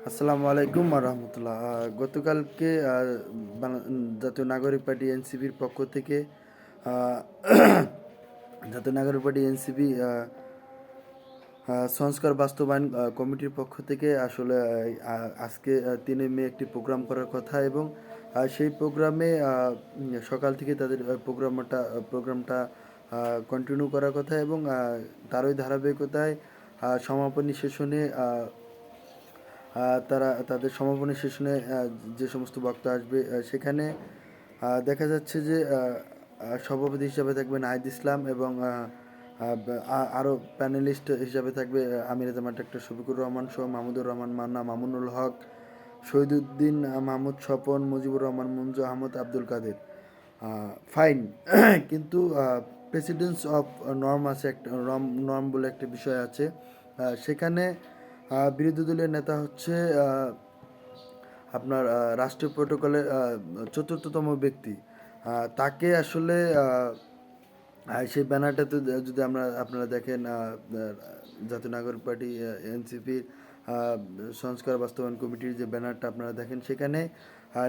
আসসালামু আলাইকুম রহমতুল্লাহ। গতকালকে জাতীয় নাগরিক পার্টি এনসিপির পক্ষ থেকে আহ, জাতীয় নাগরিক পার্টি এনসিপি সংস্কার বাস্তবায়ন কমিটির পক্ষ থেকে আসলে আজকে 3 মে একটি প্রোগ্রাম করার কথা এবং সেই প্রোগ্রামে সকাল থেকে তাদের প্রোগ্রামটা কন্টিনিউ করার কথা এবং তারই ধারাবাহিকতায় সমাপনী সেশনে তারা তাদের সমাপনী সেশনে যে সমস্ত বক্তা আসবে সেখানে দেখা যাচ্ছে যে সভাপতি হিসাবে থাকবে নাহিদ ইসলাম এবং আরও প্যানেলিস্ট হিসাবে থাকবে আমির জামাত ডাক্তার শফিকুর রহমান সহ মাহমুদুর রহমান মান্না, মামুনুল হক, শহীদুদ্দিন মাহমুদ স্বপন, মুজিবুর রহমান মঞ্জু, আহমদ আব্দুল কাদের। ফাইন কিন্তু প্রেসিডেন্স অফ নর্ম আছে, একটা নর্ম বলে একটা বিষয় আছে। সেখানে বিরোধী দলীয় নেতা হচ্ছে আপনার রাষ্ট্রীয় প্রোটোকলের চতুর্থতম ব্যক্তি। তাকে আসলে সেই ব্যানারটাতে যদি আপনারা দেখেন, জাতীয় নাগরিক পার্টি এনসিপির সংস্কার বাস্তবায়ন কমিটির যে ব্যানারটা আপনারা দেখেন, সেখানে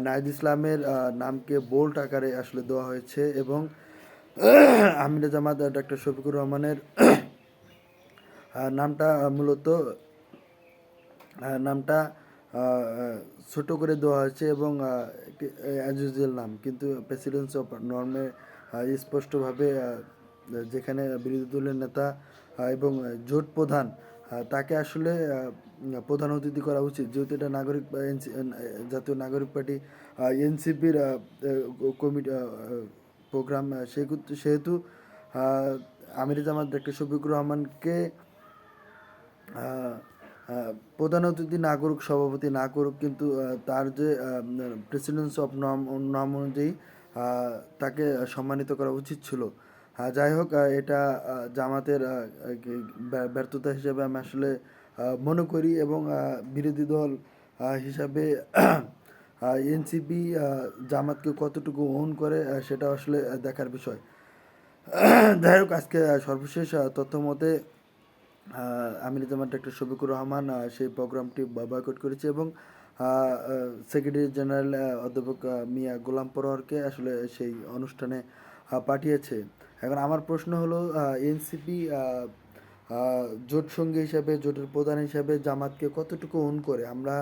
নাহিদ ইসলামের নামকে বোল্ড আকারে আসলে দেওয়া হয়েছে এবং আমির জামাত ডাক্তার শফিকুর রহমানের নামটা মূলত নামটা ছোট করে দেওয়া হয়েছে এবং অ্যাজ ইউজুয়াল নাম, কিন্তু প্রেসিডেন্স অফ নর্মে স্পষ্টভাবে যেখানে বিরোধী দলের নেতা এবং জোট প্রধান তাকে আসলে প্রধান অতিথি করা উচিত, যেহেতু এটা জাতীয় নাগরিক পার্টি এনসিপির কমিটি প্রোগ্রাম। সেহেতু আমির জামাত ডক্টর শফিকুর রহমানকে প্রধান অতিথি না করুক, সভাপতি না করুক, কিন্তু তার যে প্রেসিডেন্স অফ নর্ম অনুযায়ী তাকে সম্মানিত করা উচিত ছিল। যাই হোক, এটা জামাতের ব্যর্থতা হিসেবে আমি আসলে মনে করি এবং বিরোধী দল হিসাবে এনসিপি জামাতকে কতটুকু ওন করে সেটা আসলে দেখার বিষয়। যাই হোক, আজকে সর্বশেষ তথ্য মতে আমির জামাত ডাক্তার শফিকুর রহমান সেই প্রোগ্রামটি বয়কট করেছে এবং সেক্রেটারি জেনারেল অধ্যাপক মিয়া গোলাম পরোয়ারকে আসলে সেই অনুষ্ঠানে পাঠিয়েছে। এখন আমার প্রশ্ন হলো, এনসিপি জোট সঙ্গী হিসাবে, জোটের প্রধান হিসাবে জামাতকে কতটুকু ওন করে? আমরা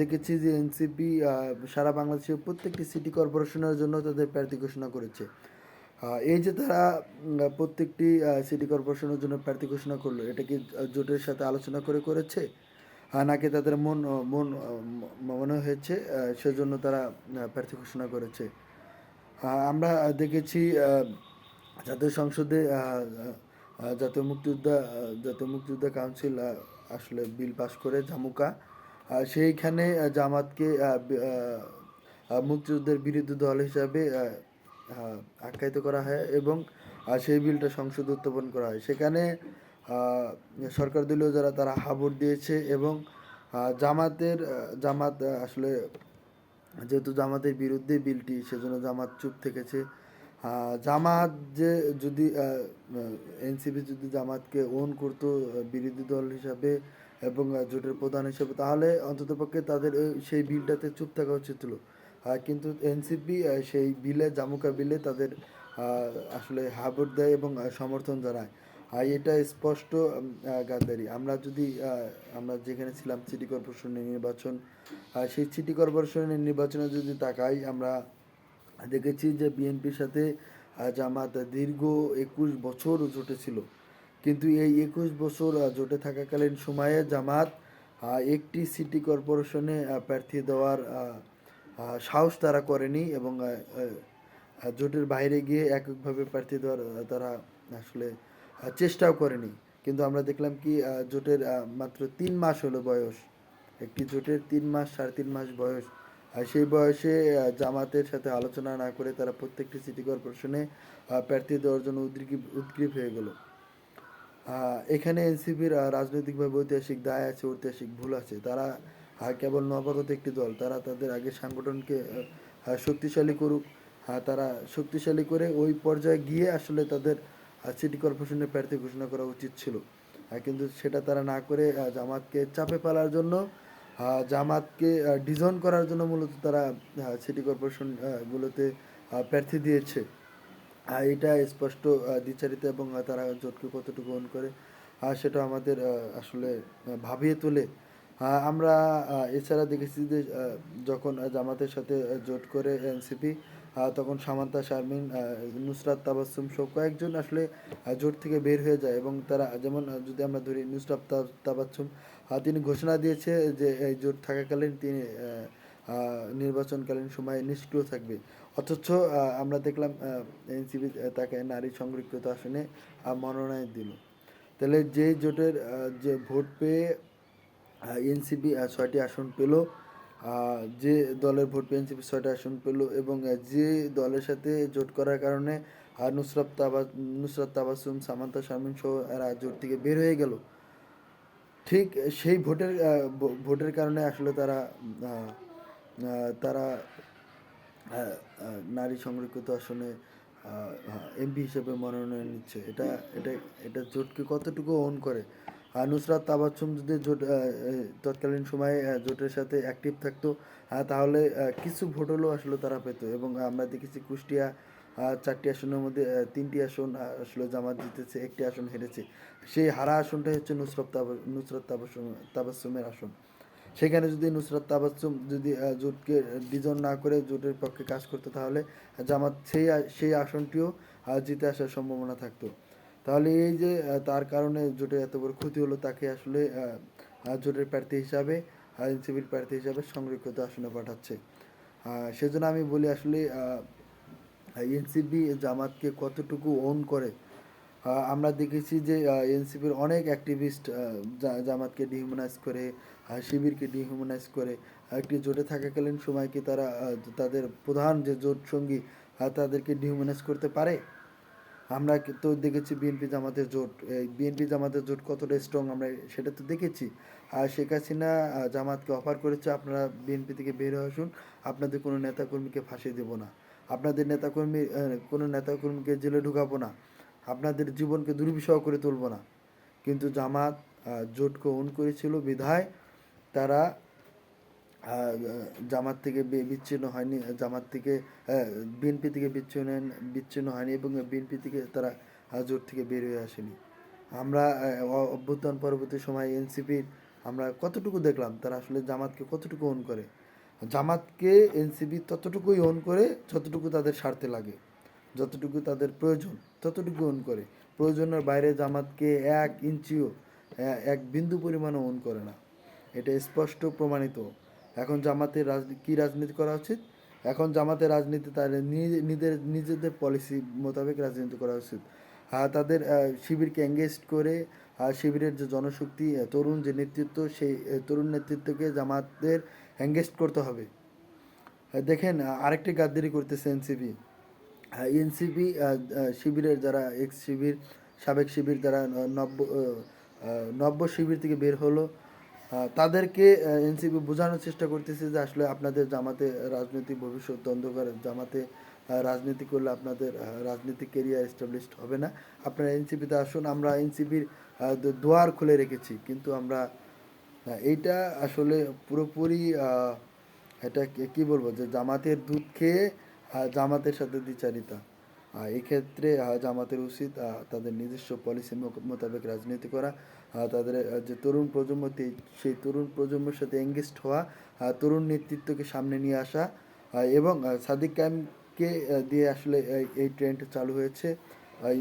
দেখেছি যে এনসিপি সারা বাংলাদেশের প্রত্যেকটি সিটি কর্পোরেশনের জন্য তাদের প্রার্থী ঘোষণা করেছে। এই যে তারা প্রত্যেকটি সিটি কর্পোরেশনের জন্য প্রার্থী ঘোষণা করলো, এটা কি জোটের সাথে আলোচনা করে করেছে, নাকি তাদের মনে হয়েছে সেজন্য তারা প্রার্থী ঘোষণা করেছে? আমরা দেখেছি জাতীয় সংসদে জাতীয় মুক্তিযোদ্ধা কাউন্সিল আসলে বিল পাস করে জামুকা, সেইখানে জামাতকে মুক্তিযুদ্ধের বিরোধী দল হিসাবে আখ্যায়িত করা হয় এবং সেই বিলটা সংসদে উত্থাপন করা হয়। সেখানে সরকার দলীয় যারা তারা হাবুর দিয়েছে এবং জামাত আসলে যেহেতু জামাতের বিরুদ্ধে বিলটি, সেজন্য জামাত চুপ থেকেছে। জামাত যে যদি এনসিপি যদি জামাতকে ওন করতো বিরোধী দল হিসাবে এবং জোটের প্রধান হিসেবে, তাহলে অন্ততপক্ষে তাদের সেই বিলটাতে চুপ থাকা উচিত ছিল। কিন্তু এনসিপি সেই জামুকা বিলে তাদের আসলে হাবুর দেয় এবং সমর্থন জানায়। এটা স্পষ্ট গাদ্দারি। আমরা যেখানে ছিলাম সিটি কর্পোরেশনের নির্বাচন, সেই সিটি কর্পোরেশনের নির্বাচনে যদি তাকাই, আমরা দেখেছি যে বিএনপির সাথে জামাত দীর্ঘ 21 বছর জোটে ছিল, কিন্তু এই 21 বছর জোটে থাকাকালীন সময়ে জামাত একটি সিটি কর্পোরেশনে প্রার্থী দেওয়ার সাহস তারা করেনি এবং জোটের বাইরে গিয়ে এককভাবে প্রার্থী দেওয়ার তারা আসলে চেষ্টাও করেনি। কিন্তু আমরা দেখলাম কি, জোটের মাত্র 3 মাস হলো বয়স, একটি জোটের 3 মাস, 3.5 মাস বয়স, আর সেই বয়সে জামাতের সাথে আলোচনা না করে তারা প্রত্যেকটি সিটি কর্পোরেশনে প্রার্থী দেওয়ার জন্য উদ্গ্রীব হয়ে গেল। এখানে এনসিপির রাজনৈতিকভাবে ঐতিহাসিক দায় আছে, ঐতিহাসিক ভুল আছে। তারা কেবল নবাগত একটি দল, তারা তাদের আগে সাংগঠনকে শক্তিশালী করুক। তারা শক্তিশালী করে ওই পর্যায়ে গিয়ে আসলে তাদের সিটি কর্পোরেশনের প্রার্থী ঘোষণা করা উচিত ছিল, কিন্তু সেটা তারা না করে জামাতকে চাপে ফেলার জন্য জামাতকে ডিজন করার জন্য মূলত তারা সিটি কর্পোরেশন গুলোতে প্রার্থী দিয়েছে। এটা স্পষ্ট দ্বিচারিতা, এবং তারা জোটকে কতটুকু অন করে সেটা আমাদের আসলে ভাবিয়ে তোলে। আমরা এছাড়া দেখেছি যে যখন জামাতের সাথে জোট করে এনসিপি, তখন সামান্তা শারমিন, নুসরাত তাবাসসুম সহ কয়েকজন আসলে জোট থেকে বের হয়ে যায়, এবং তারা যেমন যদি আমরা ধরি নুসরাত তাবাসসুম, তিনি ঘোষণা দিয়েছে যে এই জোট থাকাকালীন তিনি নির্বাচনকালীন সময়ে নিষ্ক্রিয় থাকবে। অথচ আমরা দেখলাম এনসিপি তাকে নারী সংরক্ষিত আসনে মনোনয়ন দিল। তাহলে যে জোটের যে ভোট পেয়ে এনসিপি 6টি আসন পেল, যে দলের ভোট পেয়ে এনসিপি 6টি আসন পেল, এবং যে দলের সাথে জোট করার কারণে নুসরাত তাবাসসুম, সামান্তা শারমিন সহ এরা জোট থেকে বের হয়ে গেল, ঠিক সেই ভোটের কারণে আসলে তারা নারী সংরক্ষিত আসনে এমপি হিসেবে মনোনয়ন নিচ্ছে। এটা এটা জোটকে কতটুকু ওন করে। নুসরাত তাবাসসুম যদি তৎকালীন সময়ে জোটের সাথে অ্যাক্টিভ থাকতো, তাহলে কিছু ভোট হলেও আসলে তারা পেত। এবং আমরা দেখেছি কুষ্টিয়া 4টি আসনের মধ্যে 3টি আসন আসলে জামাত জিতেছে, 1টি আসন হেরেছে। সেই হারা আসনটাই হচ্ছে নুসরাত তাবাসসুমের আসন। সেখানে যদি নুসরাত তাবাসসুম যদি জোটকে ডিজন না করে জোটের পক্ষে কাজ করতো, তাহলে জামাত সেই আসনটিও জিতে আসার সম্ভাবনা থাকতো। তাহলে এই যে তার কারণে জোটের এত বড় ক্ষতি হলো, তাকে আসলে জোটের প্রার্থী হিসাবে, এনসিপির প্রার্থী হিসাবে সংরক্ষিত আসনে পাঠাচ্ছে। সেজন্য আমি বলি আসলে এনসিপি জামাতকে কতটুকু ওন করে। আমরা দেখেছি যে এনসিপির অনেক অ্যাক্টিভিস্ট জামাতকে ডিহিউম্যানাইজ করে, শিবিরকে ডিহিউম্যানাইজ করে। একটি জোটে থাকাকালীন সময় কি তারা তাদের প্রধান যে জোট সঙ্গী তাদেরকে ডিহিউম্যানাইজ করতে পারে? আমরা তো দেখেছি বিএনপি জামাতের জোট, এই বিএনপি জামাতের জোট কতটা স্ট্রং আমরা সেটা তো দেখেছি। আর শেখ হাসিনা জামাতকে অফার করেছে, আপনারা বিএনপি থেকে বের হয়ে আসুন, আপনাদের কোনো নেতাকর্মীকে ফাঁসি দেব না, আপনাদের কোনো নেতাকর্মীকে জেলে ঢুকাবো না, আপনাদের জীবনকে দুর্বিষহ করে তুলবো না। কিন্তু জামাত জোটকে ওন করেছিল বিধায় তারা জামাত থেকে বিচ্ছিন্ন হয়নি, জামাত থেকে বিএনপি থেকে বিচ্ছিন্ন হয়নি, এবং বিএনপি থেকে তারা জোট থেকে বের হয়ে আসেনি। আমরা অভ্যুত্থান পরবর্তী সময় এনসিপির আমরা কতটুকু দেখলাম তারা আসলে জামাতকে কতটুকু ওন করে। জামাতকে এনসিপি ততটুকুই ওন করে যতটুকু তাদের স্বার্থে লাগে, যতটুকু তাদের প্রয়োজন ততটুকু ওন করে। প্রয়োজনের বাইরে জামাতকে 1 ইঞ্চিও, 1 বিন্দু পরিমাণও ওন করে না। এটা স্পষ্ট প্রমাণিত। এখন জামাতের কী রাজনীতি করা উচিত? এখন জামাতের রাজনীতি তাদের নিজেদের পলিসি মোতাবেক রাজনীতি করা উচিত। তাদের শিবিরকে এঙ্গেজ করে, শিবিরের যে জনশক্তি, তরুণ যে নেতৃত্ব, সেই তরুণ নেতৃত্বকে জামাতদের এঙ্গেজ করতে হবে। দেখেন আরেকটি গাদ্দারি করতেছে এনসিপি। এনসিপি শিবিরের যারা এক্স শিবির, সাবেক শিবির, যারা নব্য শিবির থেকে বের হলো, তাদেরকে এনসিপি বোঝানোর চেষ্টা করতেছে যে আসলে আপনাদের জামাতে রাজনৈতিক ভবিষ্যৎ অন্ধকার, জামাতে রাজনীতি করলে আপনাদের রাজনৈতিক কেরিয়ার এস্টাবলিশড হবে না, আপনারা এনসিপিতে আসুন, আমরা এনসিপির দুয়ার খুলে রেখেছি। কিন্তু আমরা এইটা আসলে পুরোপুরি এটা কি বলবো, যে জামাতের দুধ খেয়ে জামাতের সাথে দ্বিচারিতা। এই ক্ষেত্রে জামাতের উচিত তাদের নিজস্ব পলিসি মোতাবেক রাজনীতি করা, তাদের যে তরুণ প্রজন্ম, সেই তরুণ প্রজন্মের সাথে এঙ্গেজড হওয়া, তরুণ নেতৃত্বকে সামনে নিয়ে আসা, এবং সাদিক কায়েমকে দিয়ে আসলে এই ট্রেন্ড চালু হয়েছে।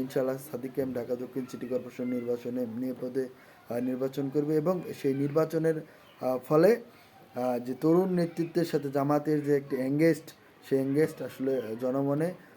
ইনশাআল্লাহ সাদিক কায়েম ঢাকা দক্ষিণ সিটি কর্পোরেশন নির্বাচনে নিরাপদে নির্বাচন করবে, এবং সেই নির্বাচনের ফলে যে তরুণ নেতৃত্বের সাথে জামাতের যে একটি এঙ্গেজড, সেই এঙ্গেজড আসলে জনমনে